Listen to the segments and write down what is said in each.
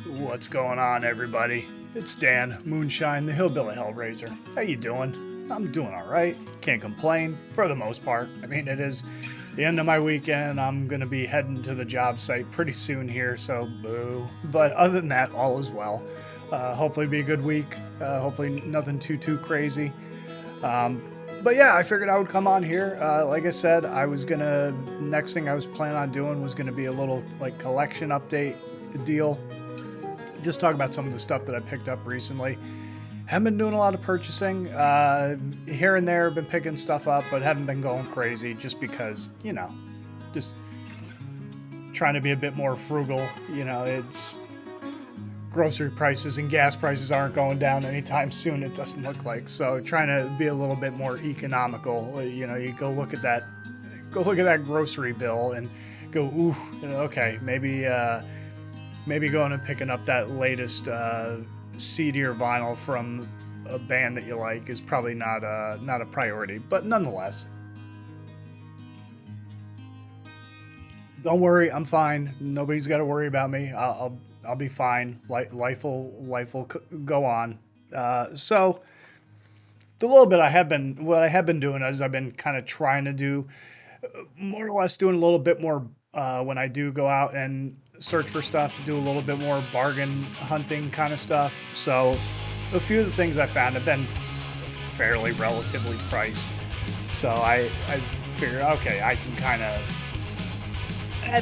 What's going on, everybody? It's Dan, Moonshine, the Hillbilly Hellraiser. How you doing? I'm doing all right. Can't complain, for the most part. I mean, it is the end of my weekend. I'm going to be heading to the job site pretty soon here, so boo. But other than that, all is well. Hopefully be a good week. Hopefully nothing too crazy. Um, but yeah, I figured I would come on here. Like I said, next thing I was planning on doing was gonna be a little like collection update deal. Just talk about some of the stuff that I picked up recently. Haven't been doing a lot of purchasing. Here and there, been picking stuff up, but haven't been going crazy just because, just trying to be a bit more frugal. It's grocery prices and gas prices aren't going down anytime soon, it doesn't look like. So trying to be a little bit more economical. You go look at that grocery bill and go, ooh, okay, maybe going and picking up that latest CD or vinyl from a band that you like is probably not a priority. But nonetheless, don't worry, I'm fine. Nobody's got to worry about me. I'll be fine. Life will go on. So the little bit what I have been doing is I've been kind of trying to do more or less doing a little bit more when I do go out and search for stuff, do a little bit more bargain hunting kind of stuff. So a few of the things I found have been fairly relatively priced. So I figured, okay, I can kind of,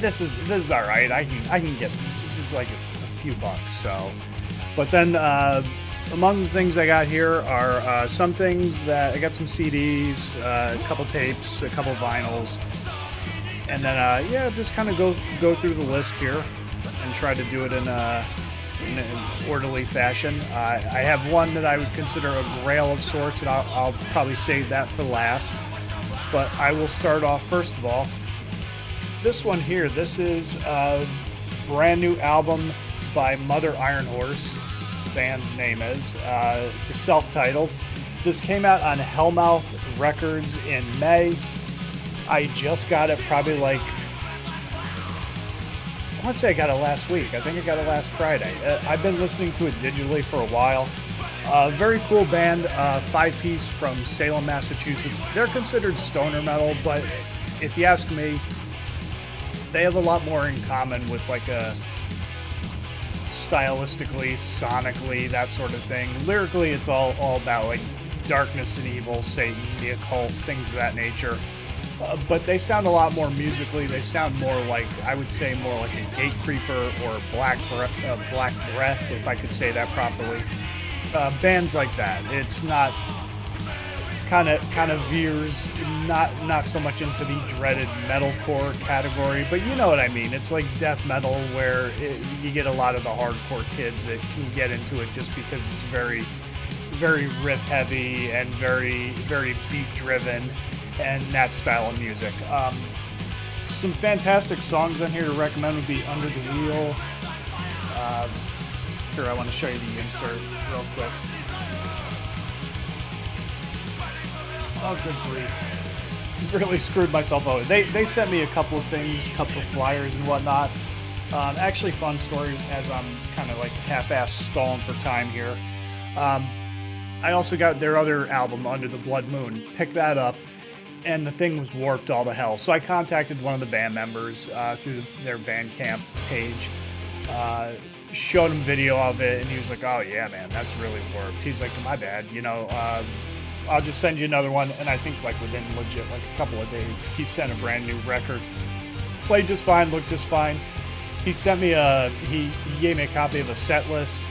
this is all right. I can get this is like a few bucks. So, but then among the things I got here are some things that I got some CDs, a couple tapes, a couple vinyls. And then, just kind of go through the list here and try to do it in an orderly fashion. I have one that I would consider a grail of sorts, and I'll probably save that for last. But I will start off, first of all, this one here. This is a brand new album by Mother Iron Horse, the band's name is. It's a self-titled. This came out on Hellmouth Records in May. I just got it probably I want to say I got it last week. I think I got it last Friday. I've been listening to it digitally for a while. Very cool band, 5-piece from Salem, Massachusetts. They're considered stoner metal, but if you ask me, they have a lot more in common with like a stylistically, sonically, that sort of thing. Lyrically, it's all about like darkness and evil, Satan, the occult, things of that nature. But they sound a lot more musically. They sound more like, I would say, more like a Gate Creeper or Black Breath, if I could say that properly. Bands like that. It's not kind of veers not so much into the dreaded metalcore category, but you know what I mean. It's like death metal where you get a lot of the hardcore kids that can get into it just because it's very, very riff heavy and very, very beat driven. And that style of music. Some fantastic songs on here to recommend would be Under the Wheel. Here, I want to show you the insert real quick. Oh, good grief. Really screwed myself over. They sent me a couple of things, a couple of flyers and whatnot. Actually, fun story as I'm kind of like half-ass stalling for time here. I also got their other album, Under the Blood Moon. Picked that up. And the thing was warped all to hell. So I contacted one of the band members through their Bandcamp page, showed him video of it, and he was like, oh yeah, man, that's really warped. He's like, my bad, I'll just send you another one. And I think like within legit like a couple of days, he sent a brand new record. Played just fine, looked just fine. He sent me he gave me a copy of a set list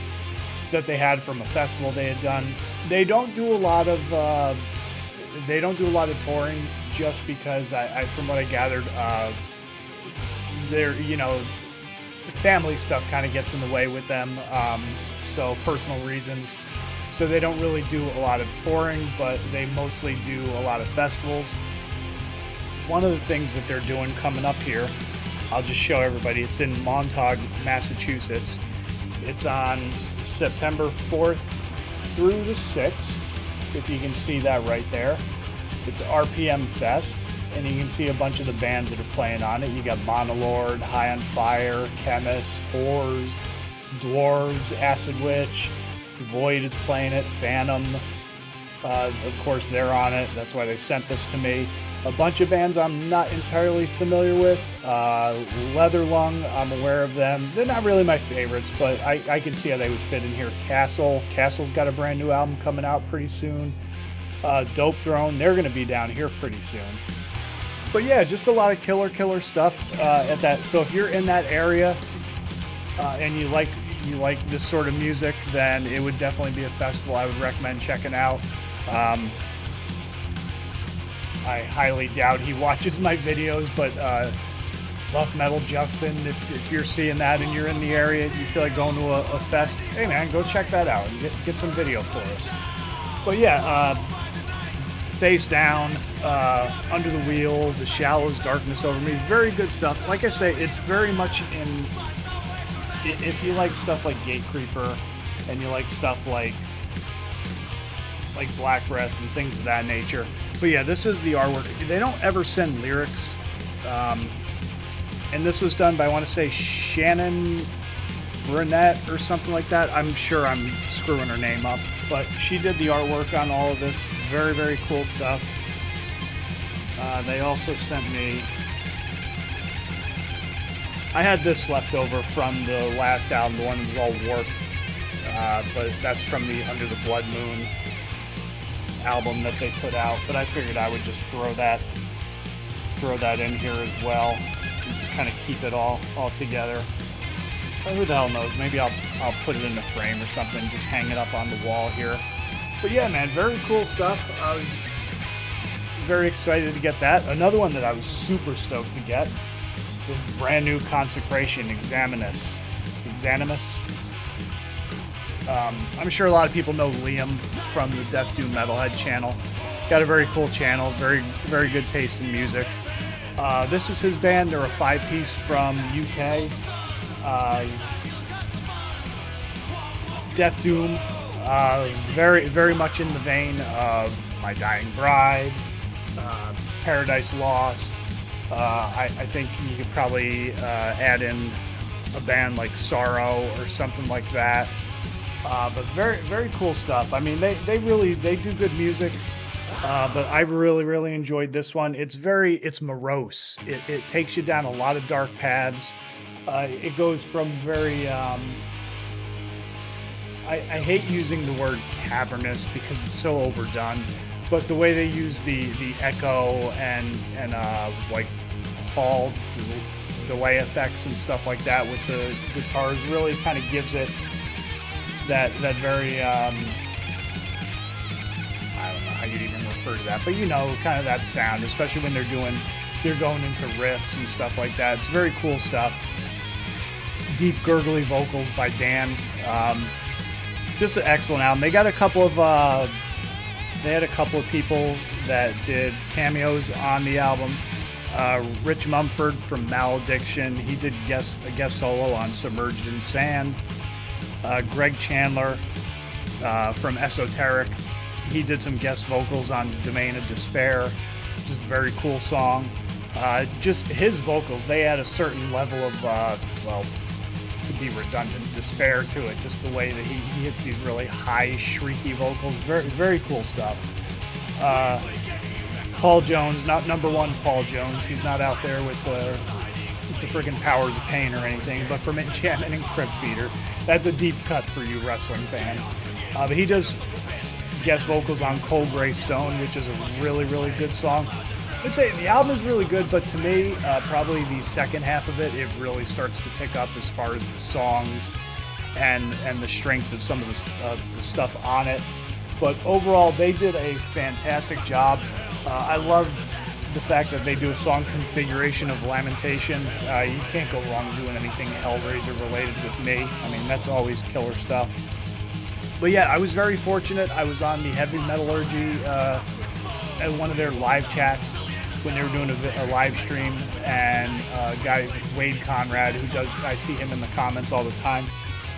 that they had from a festival they had done. They don't do a lot of touring just because I from what I gathered, their family stuff kind of gets in the way with them. So personal reasons. So they don't really do a lot of touring, but they mostly do a lot of festivals. One of the things that they're doing coming up here, I'll just show everybody. It's in Montauk, Massachusetts. It's on September 4th through the 6th. If you can see that right there. It's RPM Fest, and you can see a bunch of the bands that are playing on it. You got Monolord, High on Fire, Chemist, Whores, Dwarves, Acid Witch, Void is playing it, Phantom, of course they're on it, that's why they sent this to me. A bunch of bands I'm not entirely familiar with. Leather Lung, I'm aware of them. They're not really my favorites, but I can see how they would fit in here. Castle's got a brand new album coming out pretty soon. Dope Throne, they're going to be down here pretty soon. But yeah, just a lot of killer stuff at that. So if you're in that area and you like this sort of music, then it would definitely be a festival I would recommend checking out. I highly doubt he watches my videos, but Love Metal Justin, if you're seeing that and you're in the area, you feel like going to a fest, hey man, go check that out and get some video for us. But yeah, Face Down, Under the Wheel, The Shallows, Darkness Over Me, very good stuff. Like I say, it's very much in, if you like stuff like Gate Creeper and you like stuff like Black Breath and things of that nature. But yeah, this is the artwork. They don't ever send lyrics. And this was done by, I want to say, Shannon Burnett or something like that. I'm sure I'm screwing her name up. But she did the artwork on all of this. Very cool stuff. They also sent me... I had this left over from the last album, the one that was all warped. But that's from the Under the Blood Moon album that they put out. But I figured I would just throw that in here as well. And just kind of keep it all together. Who the hell knows? Maybe I'll put it in a frame or something, just hang it up on the wall here. But yeah, man, very cool stuff. I was very excited to get that. Another one that I was super stoked to get was brand new Consecration, Exanimus. I'm sure a lot of people know Liam from the Death Doom Metalhead channel. Got a very cool channel, very good taste in music. This is his band. They're a 5-piece from UK. Death Doom, very much in the vein of My Dying Bride, Paradise Lost. I think you could probably add in a band like Sorrow or something like that. But very cool stuff. I mean, they do good music. But I really enjoyed this one. It's morose. It takes you down a lot of dark paths. It goes from very, I hate using the word cavernous because it's so overdone, but the way they use the echo and like hall delay effects and stuff like that with the guitars really kind of gives it that very, I don't know how you'd even refer to that, but you know, kind of that sound, especially when they're going into riffs and stuff like that. It's very cool stuff. Deep gurgly vocals by Dan. Just an excellent album. They got a couple of people that did cameos on the album. Rich Mumford from Malediction, he did a guest solo on Submerged in Sand. Greg Chandler from Esoteric, he did some guest vocals on Domain of Despair, which is a very cool song. Just his vocals, they add a certain level of, well, to be redundant, despair to it, just the way that he hits these really high, shrieky vocals. Very cool stuff. Paul Jones, not number one Paul Jones, he's not out there with the friggin' Powers of Pain or anything, but from Enchantment and Crypt Feeder. That's a deep cut for you wrestling fans. But he does guest vocals on Cold Gray Stone, which is a really good song. I'd say the album is really good, but to me, probably the second half of it really starts to pick up as far as the songs and the strength of some of the stuff on it. But overall, they did a fantastic job. I love the fact that they do a song configuration of Lamentation. You can't go wrong doing anything Hellraiser related with me. I mean, that's always killer stuff. But yeah, I was very fortunate. I was on the Heavy Metallurgy at one of their live chats when they were doing a live stream, and a guy, Wade Conrad, I see him in the comments all the time.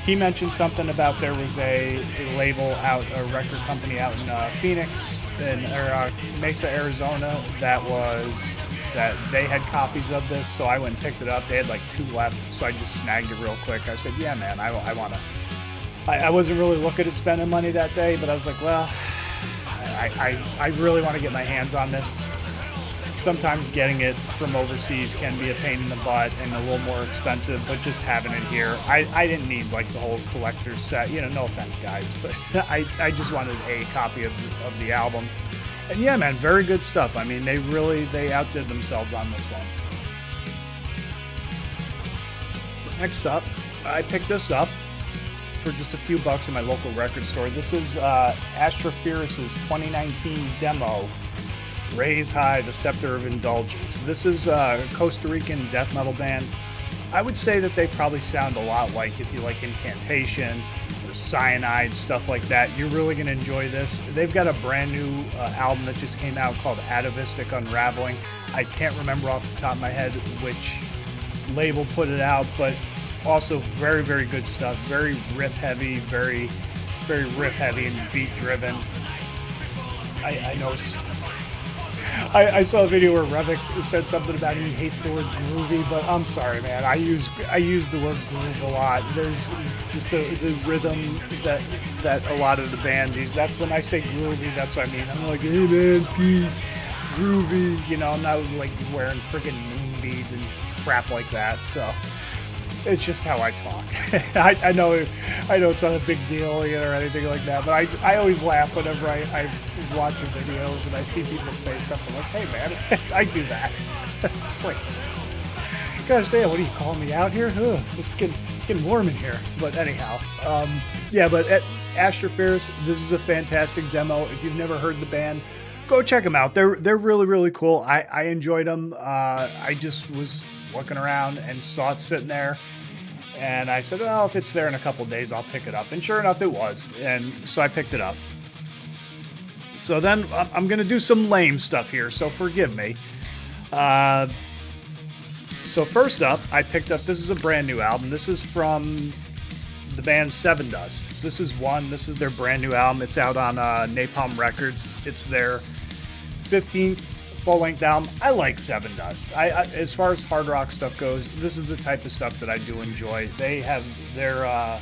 He mentioned something about there was a label out, a record company out in Phoenix, or Mesa, Arizona, that was that they had copies of this, so I went and picked it up. They had like 2 left, so I just snagged it real quick. I said, yeah, man, I want to. I wasn't really looking at spending money that day, but I was like, well, I really want to get my hands on this. Sometimes getting it from overseas can be a pain in the butt and a little more expensive, but just having it here, I didn't need like the whole collector's set, no offense guys, but I just wanted a copy of the album. And yeah, man, very good stuff. I mean, they outdid themselves on this one. Next up, I picked this up for just a few bucks in my local record store. This is Astrophyrus's 2019 demo, Raise High, the Scepter of Indulgence. This is a Costa Rican death metal band. I would say that they probably sound a lot like, if you like Incantation or Cyanide, stuff like that, you're really going to enjoy this. They've got a brand new album that just came out called Atavistic Unraveling. I can't remember off the top of my head which label put it out, but also very, very good stuff. Very riff heavy, very, very riff heavy and beat driven. I know I saw a video where Revik said something about he hates the word groovy, but I'm sorry, man. I use the word groove a lot. There's just the rhythm that a lot of the bands use. That's when I say groovy, that's what I mean. I'm like, hey man, peace, groovy. I'm not like wearing freaking moon beads and crap like that. So it's just how I talk. I know it's not a big deal or anything like that, but I always laugh whenever I watch your videos and I see people say stuff. I'm like, hey man, I do that. It's like, gosh damn, what are you calling me out here? Ugh, it's getting warm in here. But anyhow, yeah, but at Astrophyrus, this is a fantastic demo. If you've never heard the band, go check them out. They're really, really cool. I enjoyed them. I just was looking around and saw it sitting there. And I said, well, if it's there in a couple days, I'll pick it up. And sure enough, it was. And so I picked it up. So then I'm going to do some lame stuff here, so forgive me. So first up, I picked up, this is a brand new album. This is from the band Seven Dust. This is their brand new album. It's out on Napalm Records. It's their 15th full-length album. I like Seven Dust. I as far as hard rock stuff goes, this is the type of stuff that I do enjoy. They have their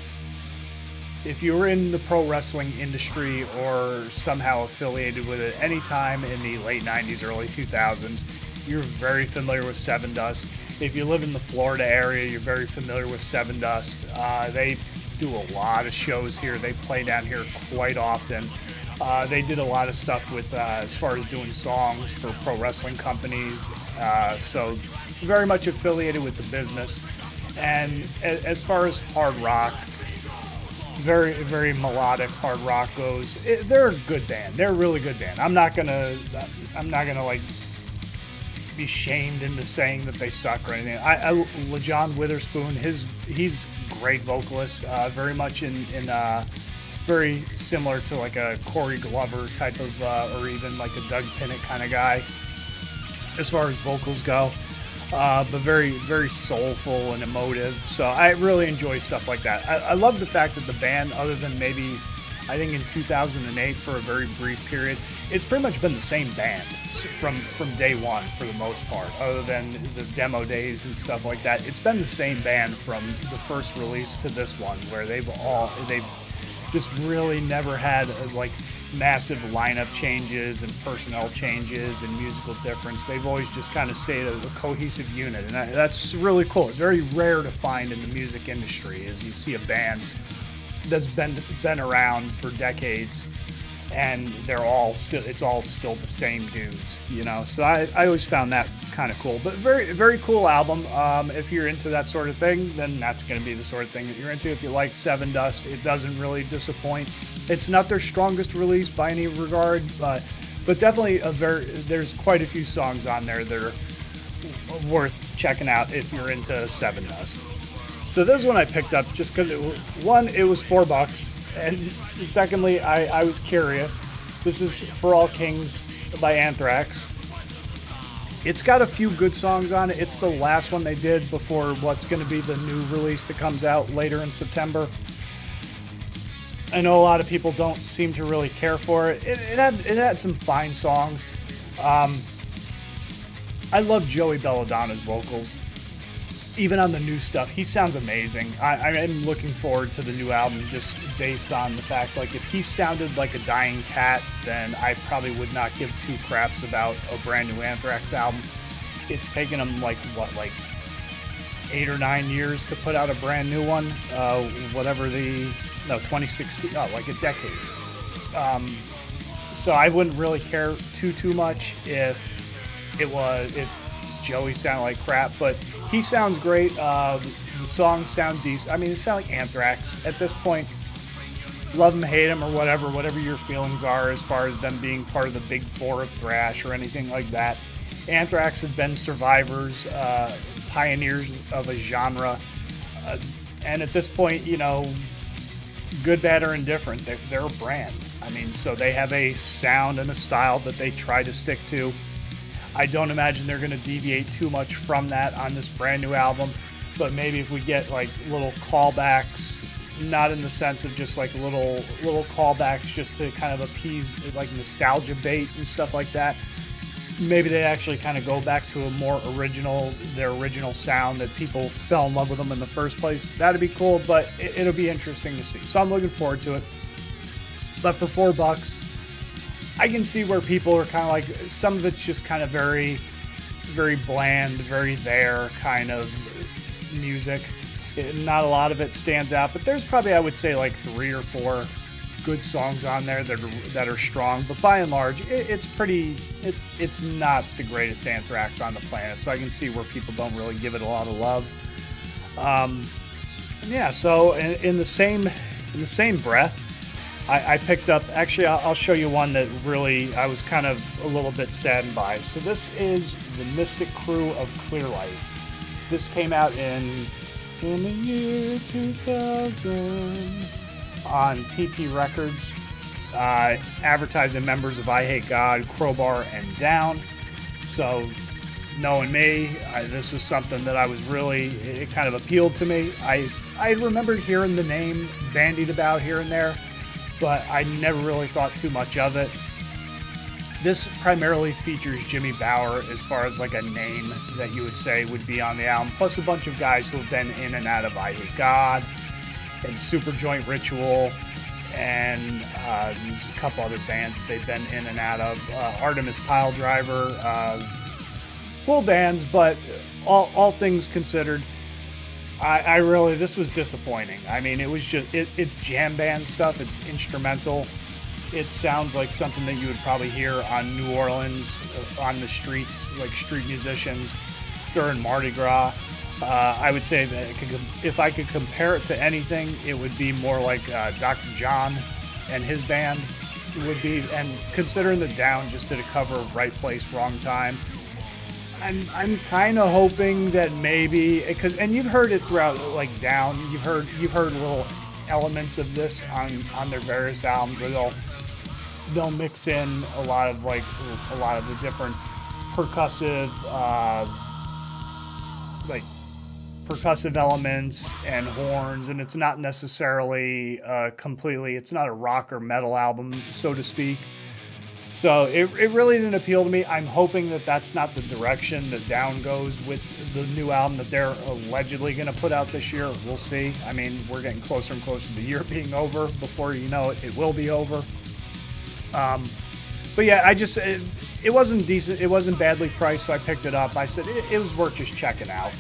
if you were in the pro wrestling industry or somehow affiliated with it any time in the late 90s, early 2000s, you're very familiar with Seven Dust. If you live in the Florida area, you're very familiar with Seven Dust. They do a lot of shows here. They play down here quite often. They did a lot of stuff with as far as doing songs for pro wrestling companies, so very much affiliated with the business. And as far as hard rock, very, very melodic hard rock goes, they're a good band. They're a really good band. I'm not gonna like be shamed into saying that they suck or anything. LeJohn Witherspoon, he's a great vocalist, very much in very similar to like a Corey Glover type of, or even like a Doug Pinnick kind of guy as far as vocals go, but very, very soulful and emotive. So I really enjoy stuff like that. I love the fact that the band, other than maybe, I think in 2008 for a very brief period, it's pretty much been the same band from day one for the most part, other than the demo days and stuff like that. It's been the same band from the first release to this one, where they've just really never had like massive lineup changes and personnel changes and musical difference. They've always just kind of stayed a cohesive unit, and that's really cool. It's very rare to find in the music industry, is you see a band that's been around for decades and it's all still the same dudes, so I always found that kind of cool. But very, very cool album. If you're into that sort of thing, then that's going to be the sort of thing that you're into. If you like Seven Dust, it doesn't really disappoint. It's not their strongest release by any regard, but definitely there's quite a few songs on there that are worth checking out if you're into Seven Dust. So this one I picked up just because it was $4, and secondly, I was curious. This is For All Kings by Anthrax. It's got a few good songs on it. It's the last one they did before what's going to be the new release that comes out later in September. I know a lot of people don't seem to really care for it. It had some fine songs. I love Joey Belladonna's vocals. Even on the new stuff, he sounds amazing. I am looking forward to the new album just based on the fact, like, if he sounded like a dying cat, then I probably would not give two craps about a brand new Anthrax album. It's taken him, like, 8 or 9 years to put out a brand new one. 2016, like a decade. So I wouldn't really care too much if Joey sounded like crap, but he sounds great. The songs sound decent. I mean, it sounds like Anthrax at this point. Love him, hate him, or whatever your feelings are as far as them being part of the big four of thrash or anything like that. Anthrax have been survivors, pioneers of a genre, and at this point, good, bad, or indifferent, they're a brand. I mean, so they have a sound and a style that they try to stick to. I don't imagine they're going to deviate too much from that on this brand new album, but maybe if we get like little callbacks, not in the sense of just like little callbacks just to kind of appease like nostalgia bait and stuff like that. Maybe they actually kind of go back to their original sound that people fell in love with them in the first place. That'd be cool, but it'll be interesting to see. So I'm looking forward to it. But for $4, I can see where people are kind of like, some of it's just kind of very, very bland, very there kind of music. Not a lot of it stands out, but there's probably, I would say, like 3 or 4 good songs on there that are strong. But by and large, it's not the greatest Anthrax on the planet. So I can see where people don't really give it a lot of love. So in the same breath, I picked up, actually, I'll show you one that really I was kind of a little bit saddened by. So this is the Mystic Crew of Clearlight. This came out in the year 2000 on TP Records, advertising members of I Hate God, Crowbar, and Down. So knowing me, this was something that I was really, it kind of appealed to me. I remembered hearing the name bandied about here and there, but I never really thought too much of it. This primarily features Jimmy Bower as far as like a name that you would say would be on the album, plus a bunch of guys who have been in and out of I Hate God and Super Joint Ritual, and there's a couple other bands that they've been in and out of. Artemis Piledriver, full bands, but all things considered, I really, this was disappointing. I mean, it was just, it's jam band stuff, it's instrumental. It sounds like something that you would probably hear on New Orleans, on the streets, like street musicians during Mardi Gras. I would say that if I could compare it to anything, it would be more like Dr. John and his band would be. And considering the Down just did a cover of Right Place, Wrong Time, I'm kind of hoping that maybe, and you've heard it throughout, like Down, you've heard little elements of this on their various albums where they'll mix in a lot of the different percussive elements and horns, and it's not necessarily it's not a rock or metal album, so to speak. So it really didn't appeal to me. I'm hoping that that's not the direction that Down goes with the new album that they're allegedly going to put out this year. We'll see. I mean, we're getting closer and closer to the year being over. Before you know it, it will be over. But yeah, it wasn't decent. It wasn't badly priced, so I picked it up. I said it was worth just checking out,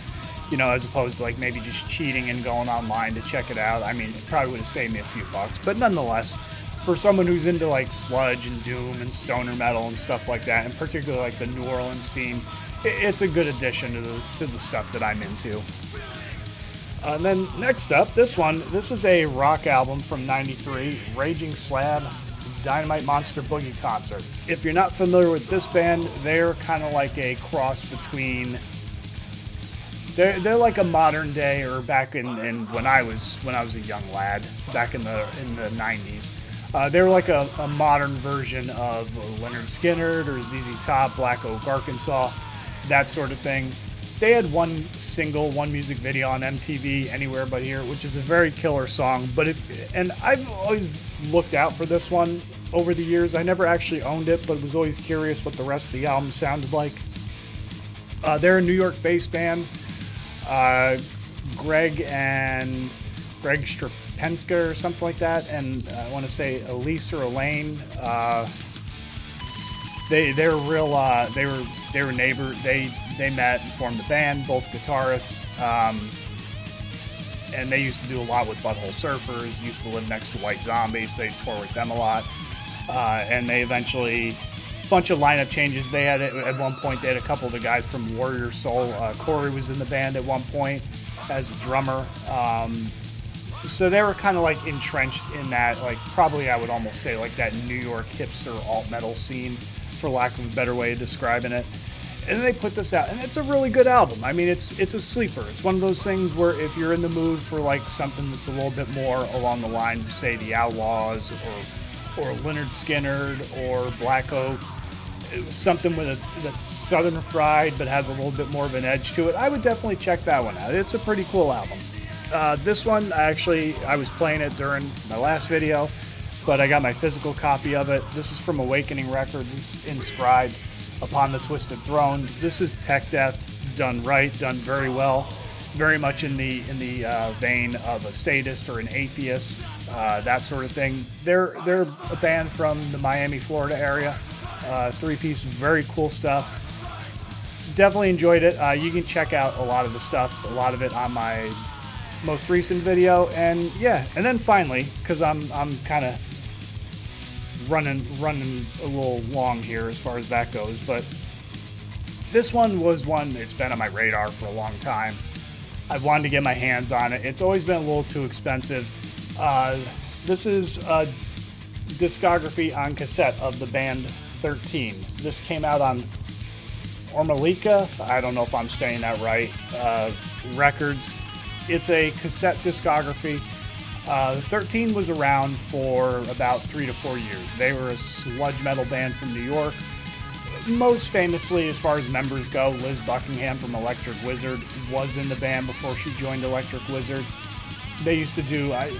as opposed to like maybe just cheating and going online to check it out. I mean, it probably would have saved me a few bucks, but nonetheless, for someone who's into like sludge and doom and stoner metal and stuff like that, and particularly like the New Orleans scene, it's a good addition to the stuff that I'm into. And then next up, this is a rock album from '93, Raging Slab, Dynamite Monster Boogie Concert. If you're not familiar with this band, they're kind of like a cross between, they're like a modern day, or back in when I was a young lad back in the 90s. They were like a modern version of Lynyrd Skynyrd or ZZ Top, Black Oak, Arkansas, that sort of thing. They had one music video on MTV, Anywhere But Here, which is a very killer song. And I've always looked out for this one over the years. I never actually owned it, but was always curious what the rest of the album sounded like. They're a New York-based band. Uh, Greg Strapenska or something like that, and I want to say Elise or Elaine. They're real. They were neighbor. They met and formed the band. Both guitarists. And they used to do a lot with Butthole Surfers. Used to live next to White Zombies. They toured with them a lot. And they eventually, bunch of lineup changes. They had at one point. They had a couple of the guys from Warrior Soul. Corey was in the band at one point as a drummer. So they were kind of like entrenched in that, like probably I would almost say like that New York hipster alt metal scene, for lack of a better way of describing it. And they put this out, and it's a really good album. I mean, it's a sleeper. It's one of those things where if you're in the mood for like something that's a little bit more along the lines of, say, the Outlaws or Lynyrd Skynyrd or Black Oak, something that's southern fried but has a little bit more of an edge to it, I would definitely check that one out. It's a pretty cool album. This one, I was playing it during my last video, but I got my physical copy of it. This is from Awakening Records. This is inscribed Upon the Twisted Throne. This is tech death done right, done very well, very much in the vein of a sadist or an atheist, that sort of thing. They're a band from the Miami, Florida area. 3-piece, very cool stuff. Definitely enjoyed it. You can check out a lot of the stuff, a lot of it on my most recent video, and yeah. And then finally, because I'm kind of running a little long here as far as that goes, but this one was one that's been on my radar for a long time. I've wanted to get my hands on it. It's always been a little too expensive. This is a discography on cassette of the band 13. This came out on Ormalika, I don't know if I'm saying that right, records. It's a cassette discography. 13 was around for about 3 to 4 years. They were a sludge metal band from New York. Most famously, as far as members go, Liz Buckingham from Electric Wizard was in the band before she joined Electric Wizard. They used to do, I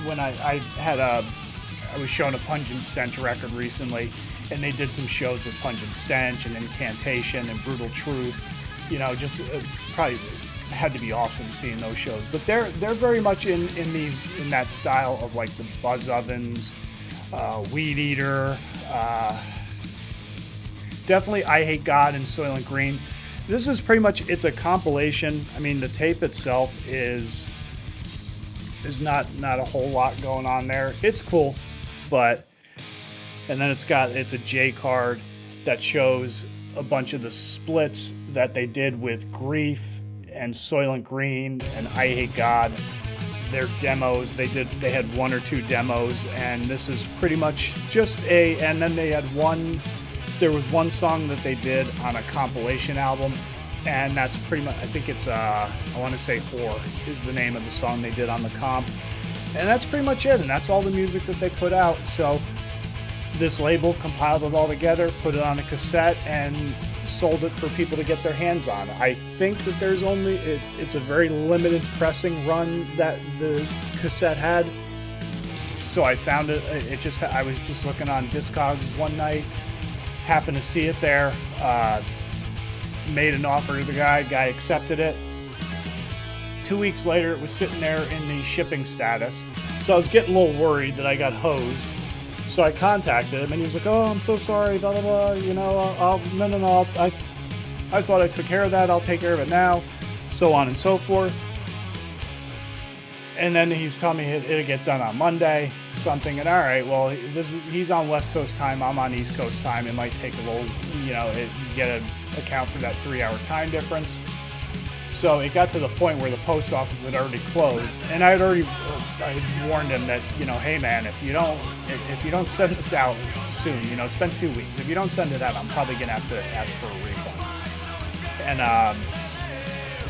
was shown a Pungent Stench record recently, and they did some shows with Pungent Stench and Incantation and Brutal Truth. You know, just probably had to be awesome seeing those shows. But they're very much in that style of like the Buzz Ovens, Weed Eater, definitely I Hate God and Soylent Green. This is pretty much, it's a compilation. I mean, the tape itself is not a whole lot going on there. It's cool, but, and then it's a J card that shows a bunch of the splits that they did with Grief and Soylent Green and I Hate God. Their demos, they had 1 or 2 demos, and this is pretty much just and then they had there was one song that they did on a compilation album, and that's pretty much, I think it's I want to say Whore is the name of the song they did on the comp, and that's pretty much it, and that's all the music that they put out. So this label compiled it all together, put it on a cassette, and sold it for people to get their hands on. I think that there's only, it's a very limited pressing run that the cassette had. So I found it, I was just looking on Discogs one night, happened to see it there, made an offer to the guy accepted it. 2 weeks later, it was sitting there in the shipping status. So I was getting a little worried that I got hosed. So I contacted him, and he was like, "Oh, I'm so sorry, blah, blah, blah, you know, no, I thought I took care of that, I'll take care of it now," so on and so forth. And then he's telling me it'll get done on Monday, something, and all right, well, he's on West Coast time, I'm on East Coast time, it might take a little, you know, you get to account for that 3-hour time difference. So it got to the point where the post office had already closed, and I had warned him that, you know, hey man, if you don't send this out soon, you know, it's been 2 weeks. If you don't send it out, I'm probably gonna have to ask for a refund. And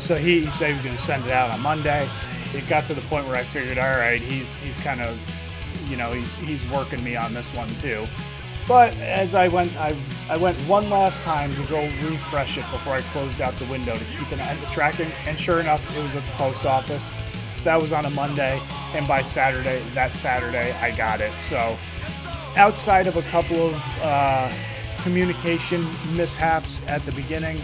so he said he was gonna send it out on Monday. It got to the point where I figured, all right, he's kind of, you know, he's working me on this one too. But as I went one last time to go refresh it before I closed out the window to keep an eye on the tracking, and sure enough, it was at the post office. So that was on a Monday, and by that Saturday, I got it. So outside of a couple of communication mishaps at the beginning,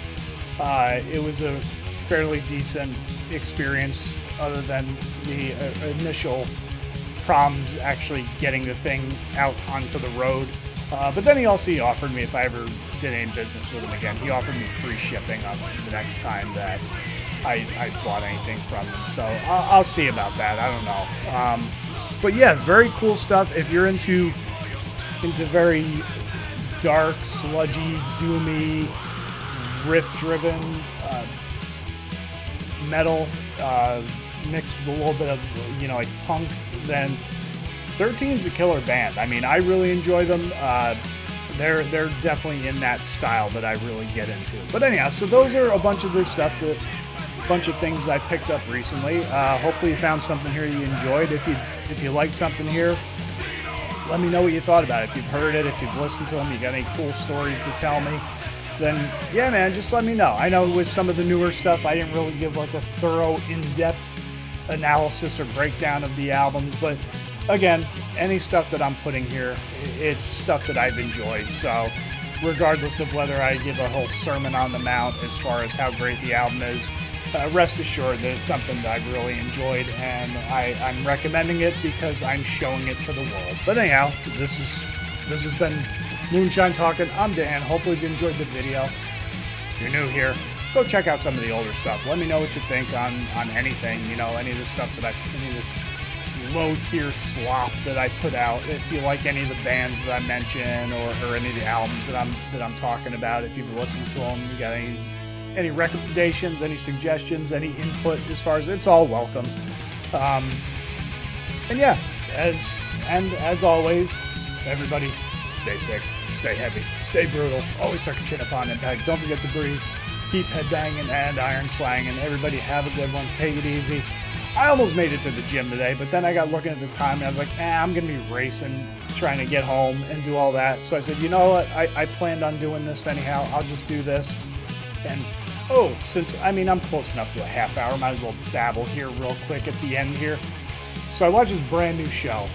It was a fairly decent experience, other than the initial problems actually getting the thing out onto the road. But then he offered me, if I ever did any business with him again, he offered me free shipping on the next time that I bought anything from him. So I'll see about that. I don't know. But yeah, very cool stuff. If you're into very dark, sludgy, doomy, riff-driven metal mixed with a little bit of, like punk, then 13's a killer band. I mean, I really enjoy them. They're definitely in that style that I really get into. But anyhow, so those are a bunch of this stuff, a bunch of things I picked up recently. Hopefully you found something here you enjoyed. If you liked something here, let me know what you thought about it. If you've heard it, if you've listened to them, you got any cool stories to tell me, then yeah, man, just let me know. I know with some of the newer stuff, I didn't really give like a thorough, in-depth analysis or breakdown of the albums, but again, any stuff that I'm putting here, it's stuff that I've enjoyed. So regardless of whether I give a whole sermon on the mount as far as how great the album is, rest assured that it's something that I've really enjoyed, and I'm recommending it because I'm showing it to the world. But anyhow, this has been Moonshine Talking. I'm Dan. Hopefully you enjoyed the video. If you're new here, go check out some of the older stuff. Let me know what you think on anything, any of the stuff any of this low-tier slop that I put out. If you like any of the bands that I mention, or any of the albums that I'm talking about, if you've listened to them, you got any recommendations, any suggestions, any input, as far as, it's all welcome. And yeah, as always, everybody, stay sick, stay heavy, stay brutal, always tuck your chin upon impact, don't forget to breathe, keep headbanging and iron slanging. Everybody have a good one, take it easy. I almost made it to the gym today, but then I got looking at the time and I was like, I'm going to be racing, trying to get home and do all that. So I said, you know what, I planned on doing this anyhow, I'll just do this. And I'm close enough to a half hour, might as well dabble here real quick at the end here. So I watched this brand new show.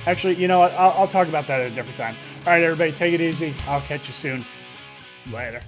Actually, you know what, I'll talk about that at a different time. All right, everybody, take it easy. I'll catch you soon. Later.